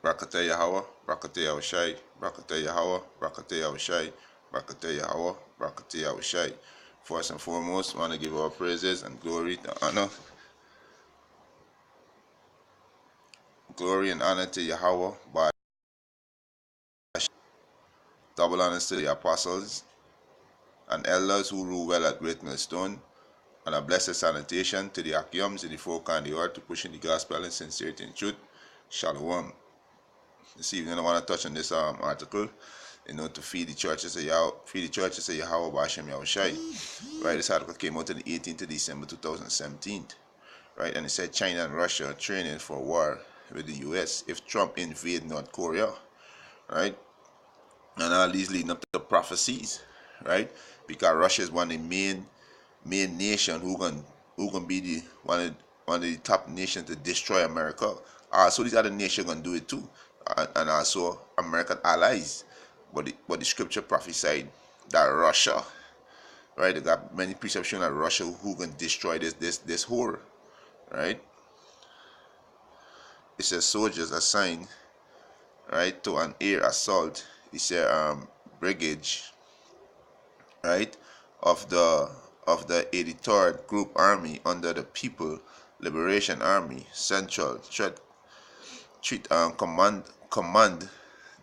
Brakata Yahweh, Brakata Yahushai, Brakata Yahweh, Brakata Yahushai, Brakata Yahweh, Brakata Yahushai. First and foremost, I want to give all praises and glory and honor to Yahweh, by double honors to the apostles and elders who rule well at Great Millstone, and a blessed salutation to the Akiums in the four corners of the earth to pushing the gospel in sincerity and truth. Shalom. This evening I want to touch on this article, to feed the churches of Yahweh Bashem Yahushai. Right, this article came out on the 18th of December 2017. Right, and it said China and Russia are training for war with the US if Trump invade North Korea. Right, and all these leading up to the prophecies. Right, because Russia is one of the main nation who can be the one of the top nations to destroy America. So these other nations gonna do it too, and also American allies. But the scripture prophesied that Russia, right? They got many perception that Russia who can destroy this whore, right? It says soldiers assigned, right, to an air assault. It said brigade, right, of the 83rd Group Army under the People Liberation Army Central Command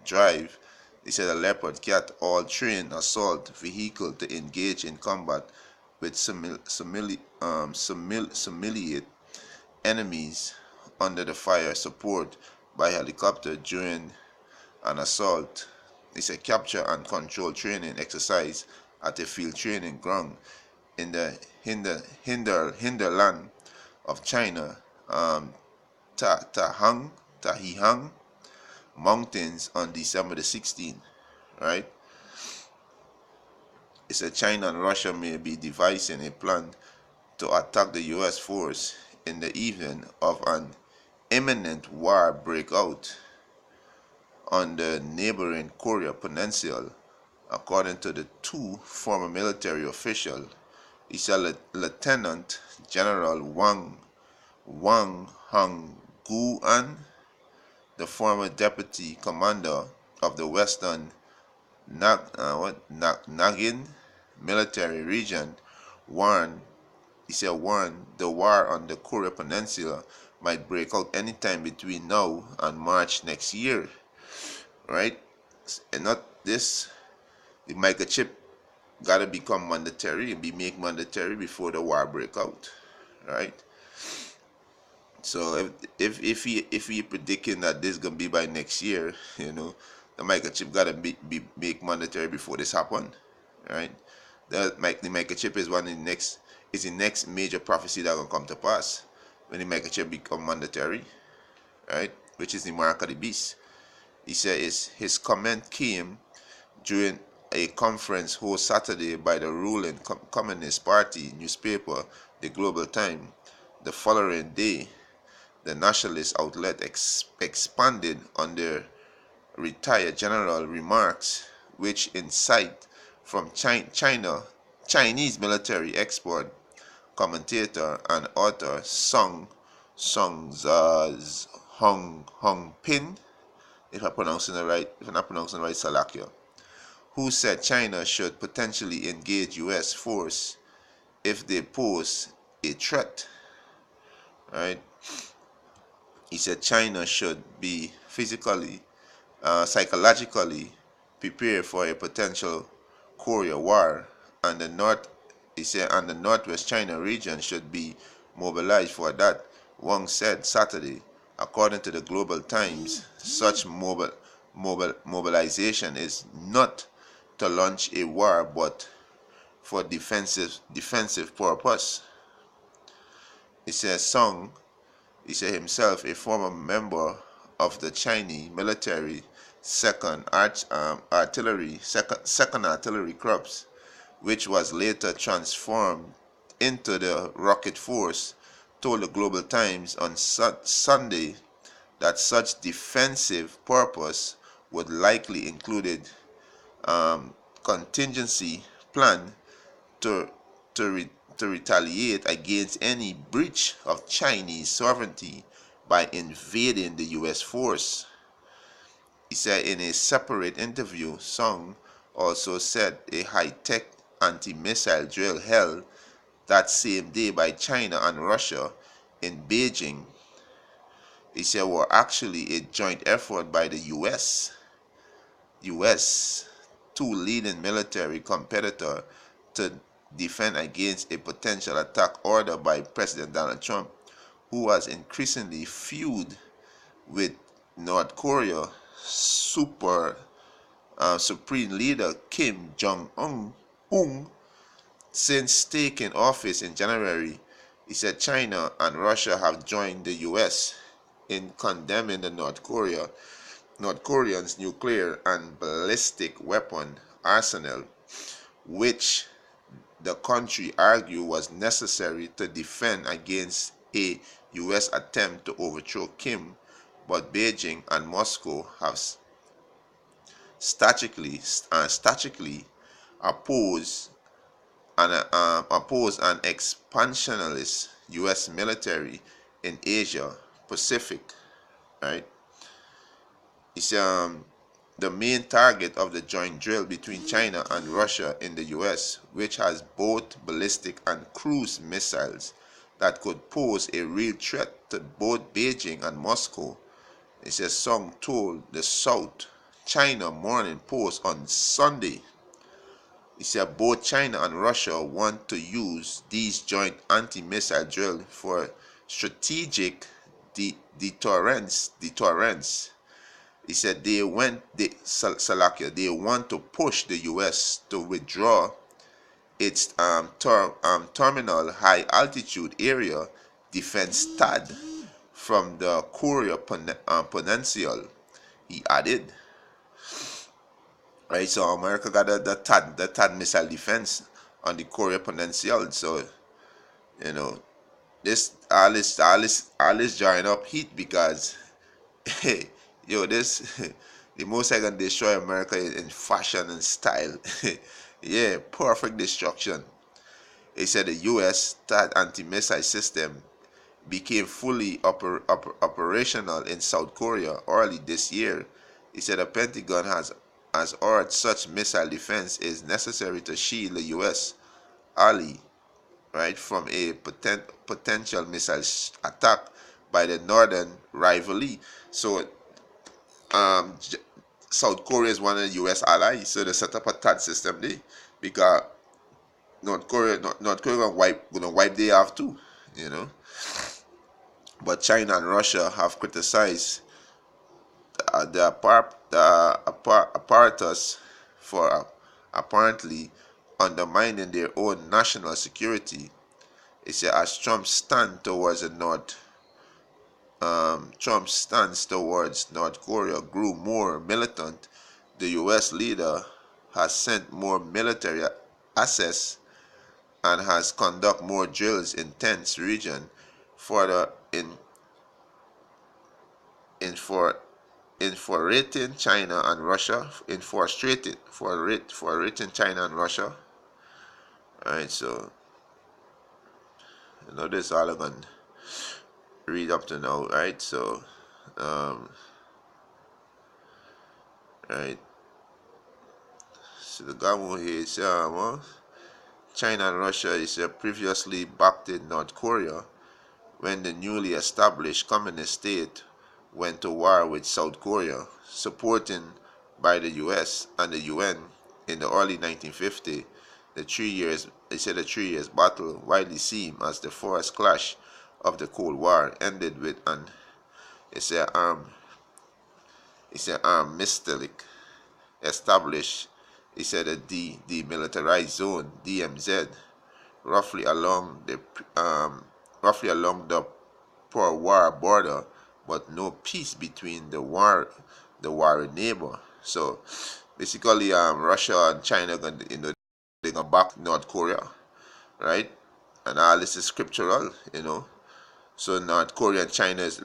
Drive. They said a Leopard Cat all trained assault vehicle to engage in combat with simulate enemies under the fire support by helicopter during an assault. It's a capture and control training exercise at a field training ground in the hinterland of China, Tahihang Mountains on December the 16th. Right? It said China and Russia may be devising a plan to attack the US force in the event of an imminent war breakout on the neighboring Korea Peninsula, according to the two former military officials. He said Lieutenant General Wang Hongguan, the former deputy commander of the Western Nagin military region, warned the war on the Korea Peninsula might break out anytime between now and March next year. Right? And not this, the microchip gotta become mandatory and be made mandatory before the war break out. Right? So if he predicting that this gonna be by next year, the microchip gotta be make mandatory before this happen. Right? The microchip is the next major prophecy that gonna come to pass when the microchip become mandatory, right? Which is the mark of the beast. He said his comment came during a conference hosted Saturday by the ruling Communist Party newspaper, the Global Time. The following day, the nationalist outlet expanded on their retired general remarks, which incite from Chinese military expert, commentator, and author Song Zaz Hong Pin, if I'm not pronouncing it right, Salakia, who said China should potentially engage U.S. force if they pose a threat. Right? He said China should be physically, psychologically prepared for a potential Korea war, and the Northwest China region should be mobilized for that. Wang said Saturday, according to the Global Times, such mobilization is not to launch a war, but for defensive purpose. He said himself, a former member of the Chinese military second artillery corps, which was later transformed into the rocket force, told the Global Times on Sunday that such defensive purpose would likely include contingency plan to retaliate against any breach of Chinese sovereignty by invading the U.S. force. He said in a separate interview, Song also said a high-tech anti-missile drill held that same day by China and Russia in Beijing, he said, were actually a joint effort by the US, two leading military competitor, to defend against a potential attack ordered by President Donald Trump, who was increasingly feud with North Korea Supreme Leader Kim Jong-un since taking office in January. He said China and Russia have joined the US in condemning the North Korean's nuclear and ballistic weapon arsenal, which the country argued was necessary to defend against a US attempt to overthrow Kim, but Beijing and Moscow have statically opposed an expansionist U.S. military in Asia Pacific. Right? It's the main target of the joint drill between China and Russia in the U.S., which has both ballistic and cruise missiles that could pose a real threat to both Beijing and Moscow. It says Song told the South China Morning Post on Sunday. He said both China and Russia want to use these joint anti-missile drills for strategic deterrence. He said they want to push the U.S. to withdraw its terminal high altitude area defense THAAD from the Korea Peninsula. He added. Right, so America got the THAAD missile defense on the Korea Peninsula. So, you know, all this drawing up heat because hey, this the most I can destroy America in fashion and style. Yeah, perfect destruction. He said the US THAAD anti-missile system became fully operational in South Korea early this year. He said the Pentagon has urged such missile defense is necessary to shield the U.S. ally, right, from a potential missile attack by the northern rivalry. So, South Korea is one of the U.S. allies, so they set up a THAAD system there because North Korea gonna wipe they have too, you know. But China and Russia have criticized the apparatus for apparently undermining their own national security. It said as Trump's stance towards North Korea grew more militant, the U.S. leader has sent more military assets and has conducted more drills in tense region further infuriating China and Russia. Alright, so this all I'm gonna read up to now, right? So right. So the government here is China and Russia is previously backed in North Korea when the newly established communist state went to war with South Korea, supported by the US and the UN in the early 1950s. The 3 years battle, widely seen as the first clash of the Cold War, ended with an armistice established. A demilitarized zone (DMZ) roughly along the pro-war border, but no peace between the warring neighbor. So basically, Russia and China they gonna back North Korea, right? And all this is scriptural, So North Korea and China is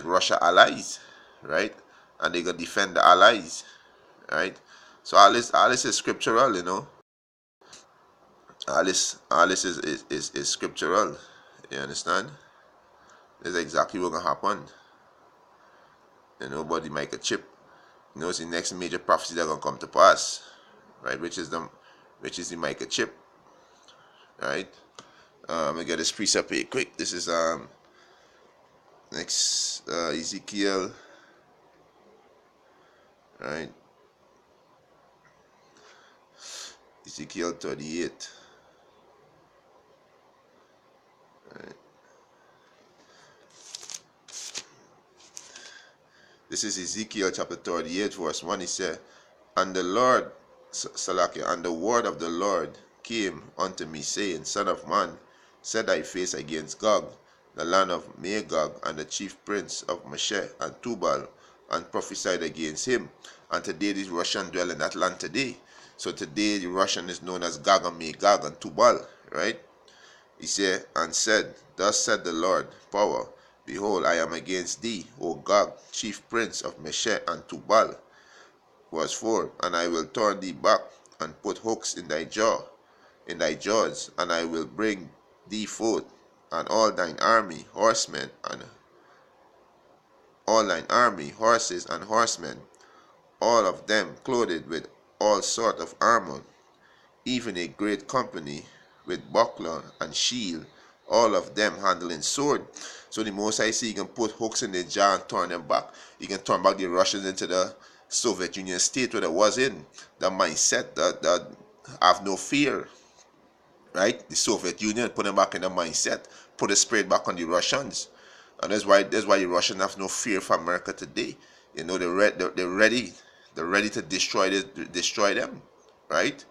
Russia allies, right? And they gonna defend the allies, right? So all this is scriptural, All this is scriptural. You understand? This is exactly what's gonna happen. Nobody make a chip. it's the next major prophecy that gonna come to pass, right? Which is the microchip, right? Let me get this precept here quick. This is next Ezekiel, right? Ezekiel 38. Right. This is Ezekiel chapter 38, verse 1. He said, And the Lord, Salakia, and the word of the Lord came unto me, saying, Son of man, set thy face against Gog, the land of Magog, and the chief prince of Meshech and Tubal, and prophesied against him. And today these Russians dwell in that land today. So today the Russian is known as Gog and Magog and Tubal, right? He said, and said, Thus said the Lord, power, behold, I am against thee, O Gog, chief prince of Meshech and Tubal. Verse 4, And I will turn thee back, and put hooks in thy jaws, and I will bring thee forth, and all thine army, horsemen, and all thine army, horses and horsemen, all of them clothed with all sort of armor, even a great company with buckler and shield, all of them handling sword. So the Most High say you can put hooks in their jaw and turn them back. You can turn back the Russians into the Soviet Union state where they was in. The mindset that have no fear, right? The Soviet Union put them back in the mindset, put the spirit back on the Russians. And that's why the Russians have no fear for America today. They're ready to destroy them, right?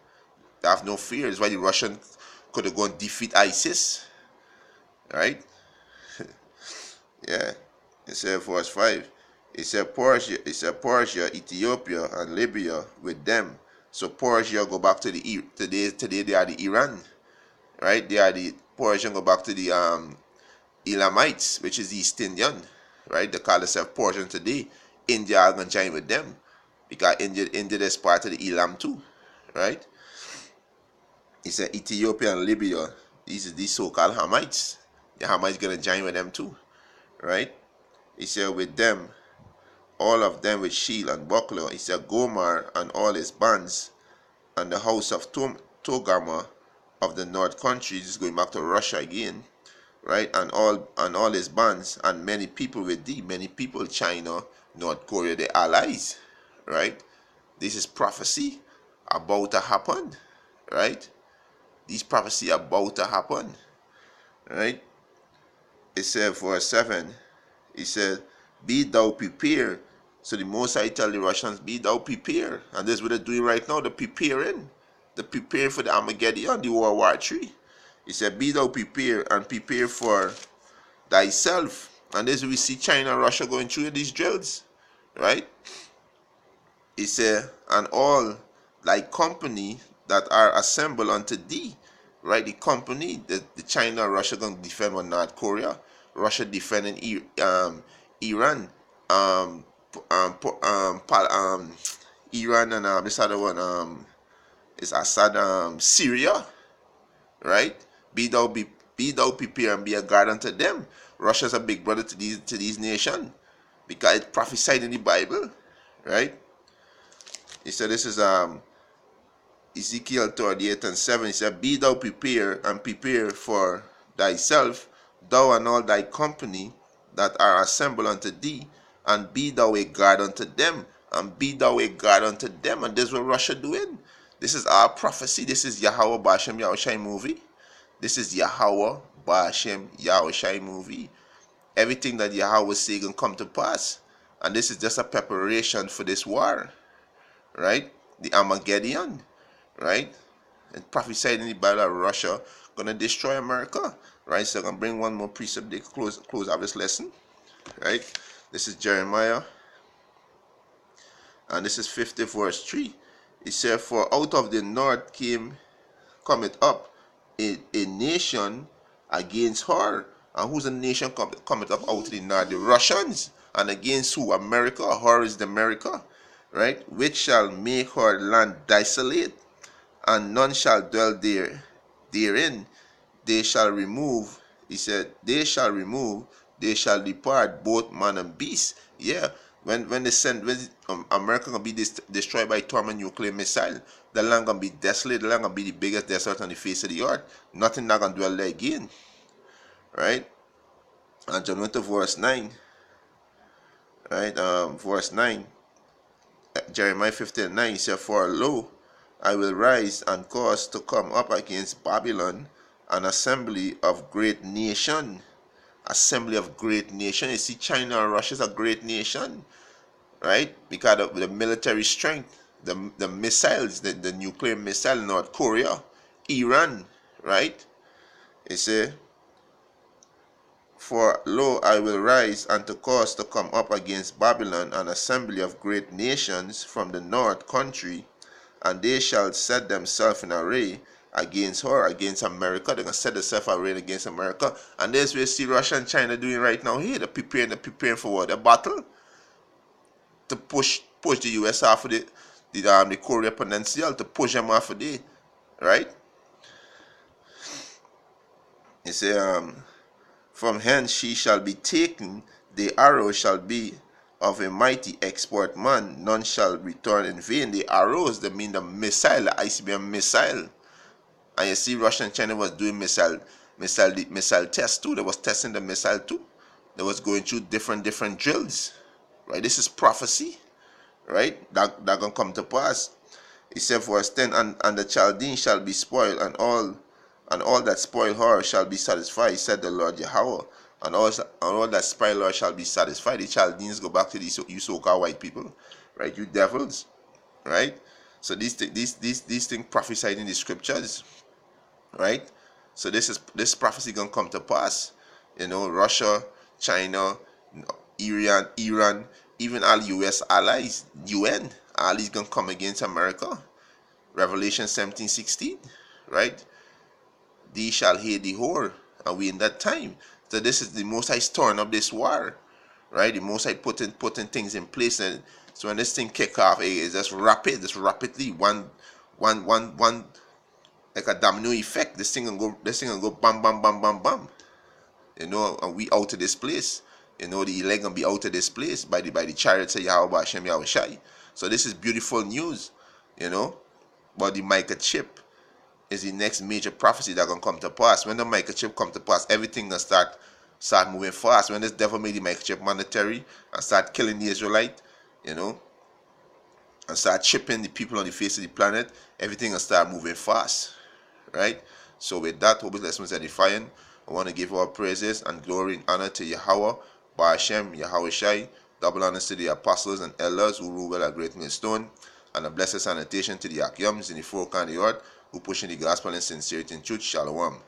They have no fear. That's why the Russians could have gone defeat ISIS, right? Yeah. It said verse 5. It said Persia, Ethiopia, and Libya with them. So Persia go back to today they are the Iran, right? They are the Persian go back to the Elamites, which is East Indian, right? They call themselves Persian today. India are gonna join with them because India is part of the Elam too, right? He said Ethiopia and Libya, these so-called Hamites. The Hamites gonna join with them too, right? He said with them, all of them with shield and buckler. He said Gomer and all his bands, and the house of Togarmah of the north country. This is going back to Russia again, right? And all his bands, and many people with thee, many people, China, North Korea, the allies, right? This is prophecy about to happen, right? These prophecy about to happen, right? It said verse 7, he said, Be thou prepared. So the Most High tell the Russians, be thou prepared. And this is what they're doing right now, they're preparing. They're preparing for the Armageddon, the World War III. He said, Be thou prepared, and prepare for thyself. And this we see China and Russia going through these drills, right? He said, and all thy company that are assembled unto thee, right? The company, the China and Russia going to defend on North Korea, Russia defending Iran, Iran, and this other one is Assad, Syria, right? Be thou prepared and be a guard unto them. Russia's a big brother to these nations because it's prophesied in the Bible, right? He said this is Ezekiel 38 and 7. He said, Be thou prepared and prepare for thyself, thou and all thy company that are assembled unto thee, and be thou a guard unto them, and be thou a guard unto them. And this is what Russia doing. This is our prophecy. This is Yahweh Bashem Yahushai movie. This is Yahweh Bashem Yahushai movie. Everything that Yahweh say gonna come to pass. And this is just a preparation for this war, right? The Armageddon, right? And prophesied in the Bible that Russia gonna destroy America, right? So I'm gonna bring one more precept to close out this lesson, right? This is Jeremiah, and this is 50 verse 3. It said, For out of the north cometh up a nation against her. And who's the nation cometh up out of the north? The Russians. And against who? America. Her is the America, right? Which shall make her land desolate, and none shall dwell therein. They shall remove, he said, they shall depart, both man and beast. Yeah, When they send, when America gonna be destroyed by thermonuclear missile, the land gonna be desolate. The land gonna be the biggest desert on the face of the earth. Nothing not gonna dwell there again, right? And John went to verse 9, right? Verse 9, Jeremiah 15:9, he said, "For lo, I will rise and cause to come up against Babylon an assembly of great nation." Assembly of great nation. You see, China and Russia is a great nation, right? Because of the military strength, the missiles, the nuclear missile, North Korea, Iran, right? It say, "For lo, I will rise and to cause to come up against Babylon an assembly of great nations from the north country, and they shall set themselves in array against her," against America. They're gonna set themselves array against America. And this we see Russia and China doing right now here. They're preparing for what? A battle to push the US off of the Korea Peninsula, to push them off of there, right? You say, "From hence she shall be taken, the arrow shall be of a mighty export man, none shall return in vain." The arrows, they mean the missile, the ICBM missile. And you see, Russia and China was doing missile tests too. They was testing the missile too. They was going through different drills, right? This is prophecy, right? That gonna come to pass. He said, verse 10, and the Chaldean shall be spoiled, and all that spoil her shall be satisfied, said the Lord Yahweh. And all that spoil her shall be satisfied. The Chaldeans go back to you so-called white people, right? You devils, right? So these things prophesied in the scriptures, right? So this prophecy gonna come to pass. Russia, China, Iran, even all US allies, UN, all these gonna come against America. Revelation 17:16, right? "Thee shall hate the whore," and we in that time. So this is the Most High stirring up this war, right? The Most High putting things in place, and so when this thing kick off, it's just rapidly, one like a domino effect. This thing gonna go bam bam bam bam bam. And we out of this place. The elect gonna be out of this place by the chariots of Yahweh Hashem Yahweh Shai. So this is beautiful news, but the microchip is the next major prophecy that gonna come to pass. When the microchip come to pass, everything gonna start moving fast. When this devil made the microchip monetary and start killing the Israelite, and start chipping the people on the face of the planet, everything gonna start moving fast, right? So with that, hope this lesson is edifying. I want to give our praises and glory and honor to Yahweh, Hashem, Yahweh Shai, double honors to the apostles and elders who rule well at Great Millstone, and a blessed sanitation to the Akyams in the four corners of the earth who pushing the gospel in sincerity and truth. Shalom.